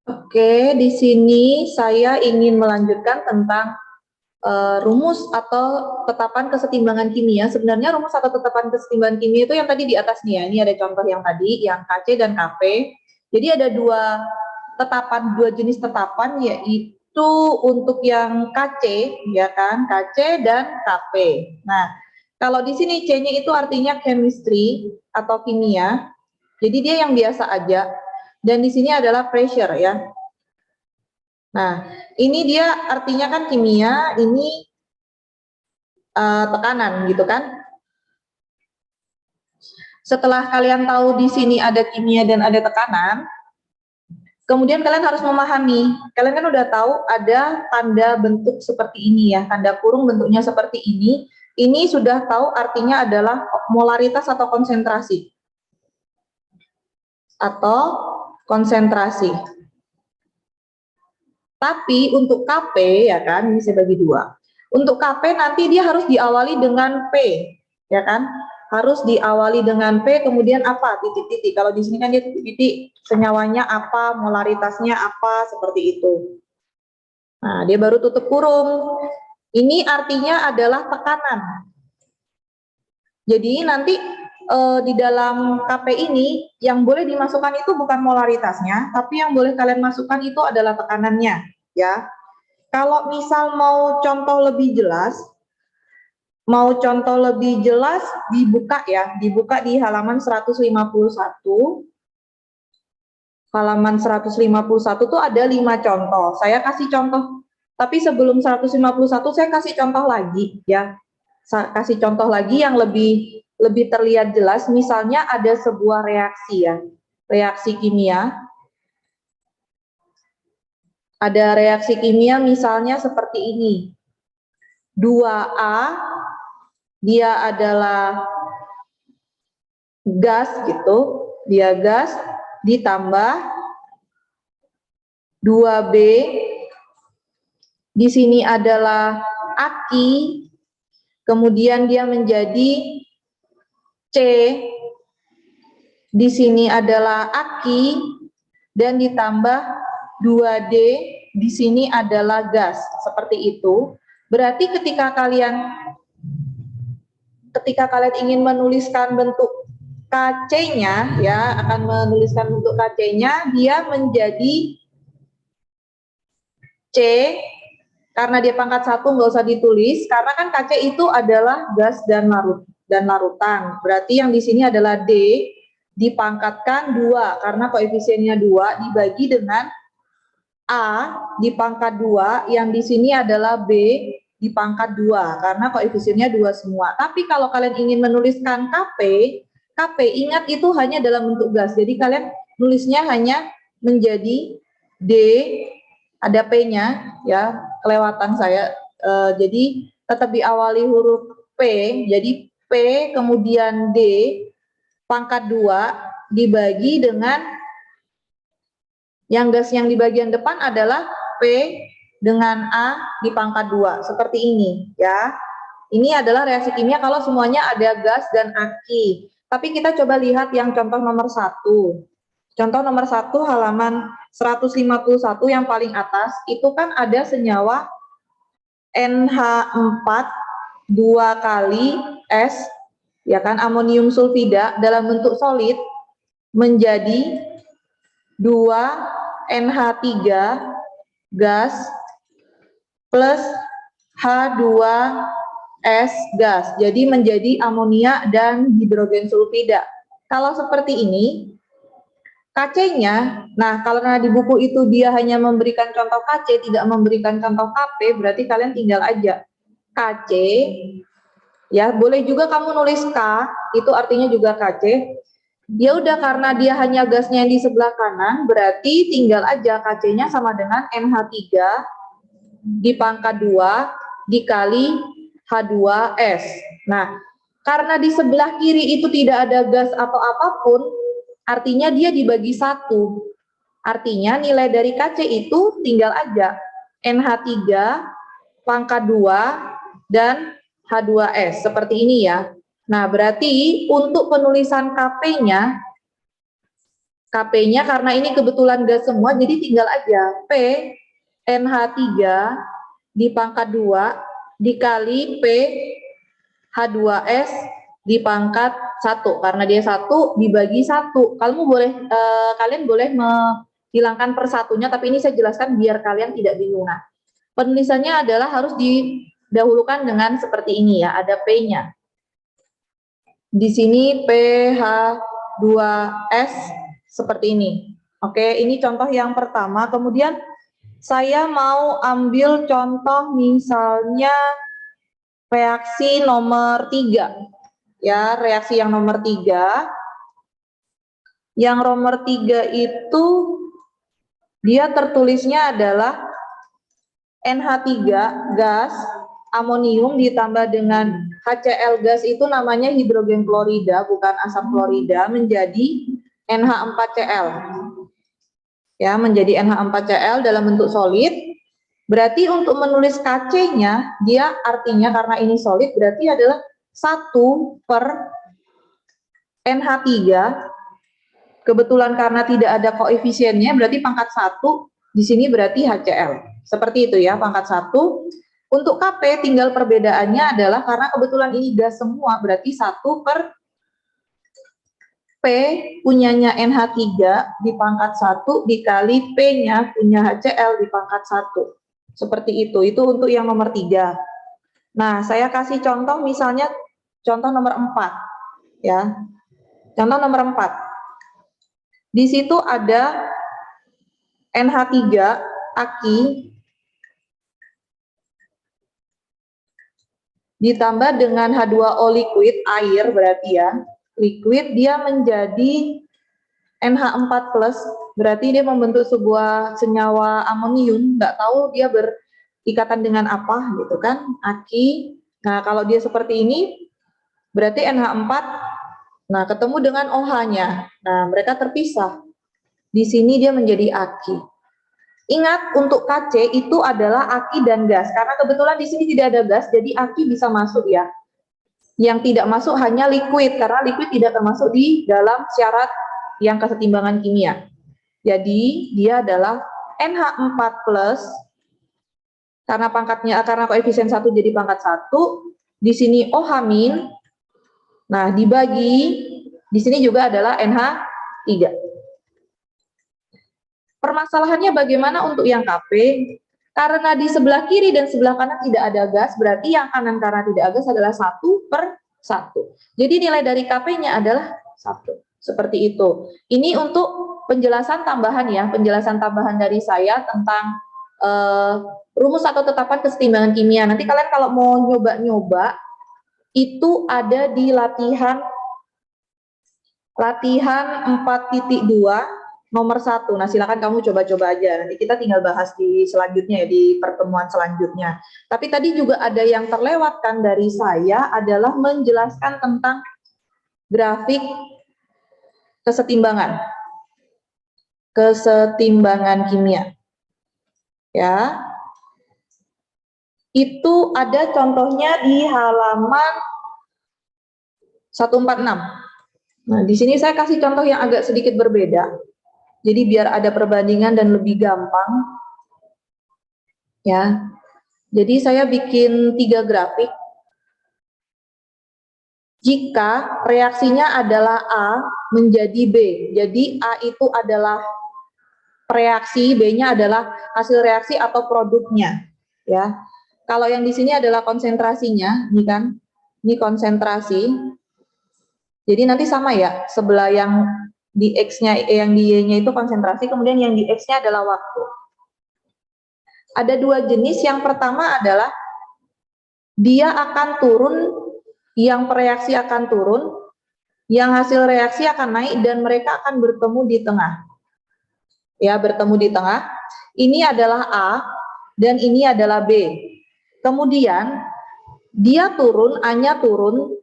Oke, di sini saya ingin melanjutkan tentang rumus atau tetapan kesetimbangan kimia. Sebenarnya rumus atau tetapan kesetimbangan kimia itu yang tadi di atas nih ya. Ini ada contoh yang tadi, yang Kc dan Kp. Jadi ada dua jenis tetapan, yaitu untuk yang Kc, ya kan, Kc dan Kp. Nah, kalau di sini C-nya itu artinya chemistry atau kimia. Jadi dia yang biasa aja. Dan di sini adalah pressure ya. Nah, ini dia artinya kan kimia, ini tekanan gitu kan. Setelah kalian tahu di sini ada kimia dan ada tekanan, kemudian kalian harus memahami, kalian kan udah tahu ada tanda bentuk seperti ini ya, tanda kurung bentuknya seperti ini sudah tahu artinya adalah molaritas atau konsentrasi. Tapi untuk Kp ya kan, ini saya bagi dua. Untuk Kp nanti dia harus diawali dengan P, ya kan? Harus diawali dengan P, kemudian apa? Titik-titik. Kalau di sini kan dia titik-titik, senyawanya apa, molaritasnya apa, seperti itu. Nah, dia baru tutup kurung. Ini artinya adalah tekanan. Jadi nanti di dalam Kp ini yang boleh dimasukkan itu bukan molaritasnya, tapi yang boleh kalian masukkan itu adalah tekanannya, ya. Kalau misal mau contoh lebih jelas, dibuka ya, dibuka di halaman 151. Halaman 151 tuh ada 5 contoh. Saya kasih contoh, tapi sebelum 151 saya kasih contoh lagi ya. Saya kasih contoh lagi yang lebih terlihat jelas. Misalnya ada sebuah reaksi ya, reaksi kimia. Ada reaksi kimia misalnya seperti ini. 2A dia adalah gas gitu, dia gas ditambah 2B, di sini adalah aki, kemudian dia menjadi C, di sini adalah aki, dan ditambah 2D, di sini adalah gas, seperti itu. Berarti ketika kalian ingin menuliskan bentuk KC-nya, ya, akan menuliskan bentuk KC-nya, dia menjadi C, karena dia pangkat 1 nggak usah ditulis, karena kan KC itu adalah gas dan larutan. Berarti yang di sini adalah D, dipangkatkan 2, karena koefisiennya 2, dibagi dengan A di pangkat 2, yang di sini adalah B di pangkat 2, karena koefisiennya 2 semua. Tapi kalau kalian ingin menuliskan KP ingat itu hanya dalam bentuk gas. Jadi kalian nulisnya hanya menjadi D, ada P-nya ya, kelewatan saya. Jadi tetap diawali huruf P, jadi P kemudian D pangkat 2 dibagi dengan yang gas yang di bagian depan adalah P dengan A di pangkat 2, seperti ini ya. Ini adalah reaksi kimia kalau semuanya ada gas dan aki. Tapi kita coba lihat yang contoh nomor 1. Contoh nomor 1 halaman 151 yang paling atas, itu kan ada senyawa NH4 2 kali S, ya kan, amonium sulfida dalam bentuk solid menjadi 2NH3 gas plus H2S gas, jadi menjadi amonia dan hidrogen sulfida. Kalau seperti ini, KC-nya, nah kalau di buku itu dia hanya memberikan contoh KC, tidak memberikan contoh KP, berarti kalian tinggal aja KC, ya boleh juga kamu nulis K, itu artinya juga KC. Ya udah, karena dia hanya gasnya yang di sebelah kanan, berarti tinggal aja KC-nya sama dengan NH3 di pangkat 2 dikali H2S. Nah, karena di sebelah kiri itu tidak ada gas atau apapun, artinya dia dibagi 1. Artinya nilai dari KC itu tinggal aja NH3 pangkat 2 dan H2S, seperti ini ya. Nah, berarti untuk penulisan KP-nya, KP-nya karena ini kebetulan gas semua, jadi tinggal aja P NH3 di pangkat 2 dikali P H2S di pangkat 1. Karena dia 1 dibagi 1. Kalian boleh menghilangkan per satunya, tapi ini saya jelaskan biar kalian tidak bingung. Nah, penulisannya adalah harus didahulukan dengan seperti ini ya, ada P-nya. Di sini PH2S seperti ini. Oke, ini contoh yang pertama. Kemudian saya mau ambil contoh misalnya reaksi nomor 3. Ya, reaksi yang nomor 3. Yang nomor 3 itu dia tertulisnya adalah NH3 gas amonium ditambah dengan HCl gas itu namanya hidrogen klorida, bukan asam klorida, menjadi NH4Cl. Ya, menjadi NH4Cl dalam bentuk solid. Berarti untuk menulis Kc-nya, dia artinya karena ini solid berarti adalah 1 per NH3. Kebetulan karena tidak ada koefisiennya berarti pangkat 1 di sini berarti HCl. Seperti itu ya, pangkat 1. Untuk Kp tinggal perbedaannya adalah karena kebetulan ini gas semua, berarti 1 per P punyanya NH3 di pangkat 1 dikali P-nya punya HCl di pangkat 1. Seperti itu untuk yang nomor 3. Nah, saya kasih contoh misalnya contoh nomor 4. Ya, contoh nomor 4. Di situ ada NH3 aki ditambah dengan H2O liquid, air berarti ya, liquid, dia menjadi NH4+, berarti dia membentuk sebuah senyawa amonium, nggak tahu dia berikatan dengan apa gitu kan, aki. Nah, kalau dia seperti ini, berarti NH4, nah ketemu dengan OH-nya, nah mereka terpisah. Di sini dia menjadi aki. Ingat, untuk Kc itu adalah aki dan gas. Karena kebetulan di sini tidak ada gas, jadi aki bisa masuk ya. Yang tidak masuk hanya liquid, karena liquid tidak termasuk di dalam syarat yang kesetimbangan kimia. Jadi dia adalah NH4+, karena koefisien 1 jadi pangkat 1, di sini OH-. Nah, dibagi di sini juga adalah NH3. Permasalahannya bagaimana untuk yang Kp? Karena di sebelah kiri dan sebelah kanan tidak ada gas, berarti yang kanan karena tidak ada gas adalah 1 per 1. Jadi nilai dari Kp-nya adalah 1. Seperti itu. Ini untuk penjelasan tambahan ya, penjelasan tambahan dari saya tentang rumus atau tetapan kesetimbangan kimia. Nanti kalian kalau mau nyoba-nyoba, itu ada di latihan 4.2 nomor 1. Nah, silakan kamu coba-coba aja. Nanti kita tinggal bahas di selanjutnya ya, di pertemuan selanjutnya. Tapi tadi juga ada yang terlewatkan dari saya adalah menjelaskan tentang grafik kesetimbangan. Kesetimbangan kimia. Ya. Itu ada contohnya di halaman 146. Nah, di sini saya kasih contoh yang agak sedikit berbeda. Jadi biar ada perbandingan dan lebih gampang. Ya. Jadi saya bikin 3 grafik. Jika reaksinya adalah A menjadi B. Jadi A itu adalah reaksi, B-nya adalah hasil reaksi atau produknya, ya. Kalau yang di sini adalah konsentrasinya, ini kan. Ini konsentrasi. Jadi nanti sama ya, sebelah yang di X-nya, yang di Y-nya itu konsentrasi, kemudian yang di X-nya adalah waktu. Ada 2 jenis, yang pertama adalah dia akan turun, yang pereaksi akan turun, yang hasil reaksi akan naik, dan mereka akan bertemu di tengah. Ya, bertemu di tengah. Ini adalah A, dan ini adalah B. Kemudian, dia turun, A-nya turun,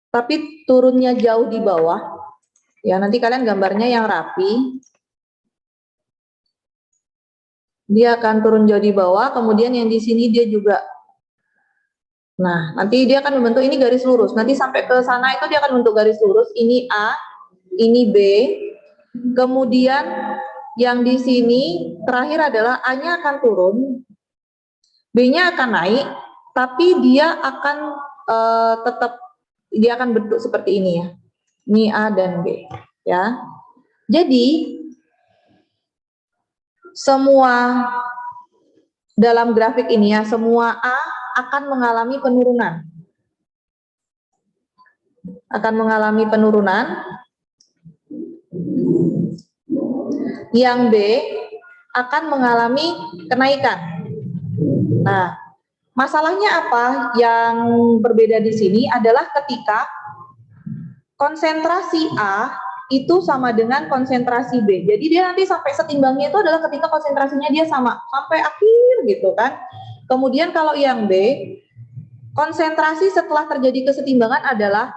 tapi turunnya jauh di bawah. Ya, nanti kalian gambarnya yang rapi. Dia akan turun jauh di bawah, kemudian yang di sini dia juga. Nah, nanti dia akan membentuk ini garis lurus. Nanti sampai ke sana itu dia akan membentuk garis lurus. Ini A, ini B. Kemudian yang di sini terakhir adalah A-nya akan turun, B-nya akan naik, tapi dia akan dia akan bentuk seperti ini ya. Ini A dan B ya. Jadi semua dalam grafik ini ya, semua A akan mengalami penurunan. Akan mengalami penurunan. Yang B akan mengalami kenaikan. Nah, masalahnya apa? Yang berbeda di sini adalah ketika konsentrasi A itu sama dengan konsentrasi B. Jadi dia nanti sampai setimbangnya itu adalah ketika konsentrasinya dia sama sampai akhir gitu kan. Kemudian kalau yang B, konsentrasi setelah terjadi kesetimbangan adalah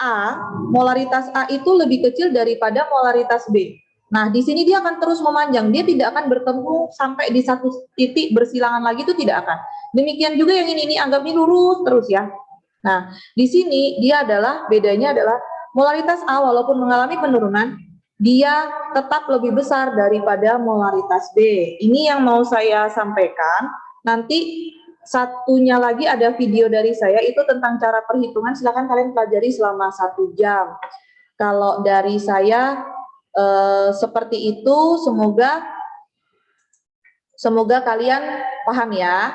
A, molaritas A itu lebih kecil daripada molaritas B. Nah, di sini dia akan terus memanjang, dia tidak akan bertemu sampai di satu titik bersilangan lagi, itu tidak akan. Demikian juga yang ini anggap ini lurus terus ya. Nah, di sini dia adalah, bedanya adalah molaritas A walaupun mengalami penurunan, dia tetap lebih besar daripada molaritas B. Ini yang mau saya sampaikan. Nanti satunya lagi ada video dari saya itu tentang cara perhitungan, silakan kalian pelajari selama 1 jam. Kalau dari saya seperti itu, semoga kalian paham ya.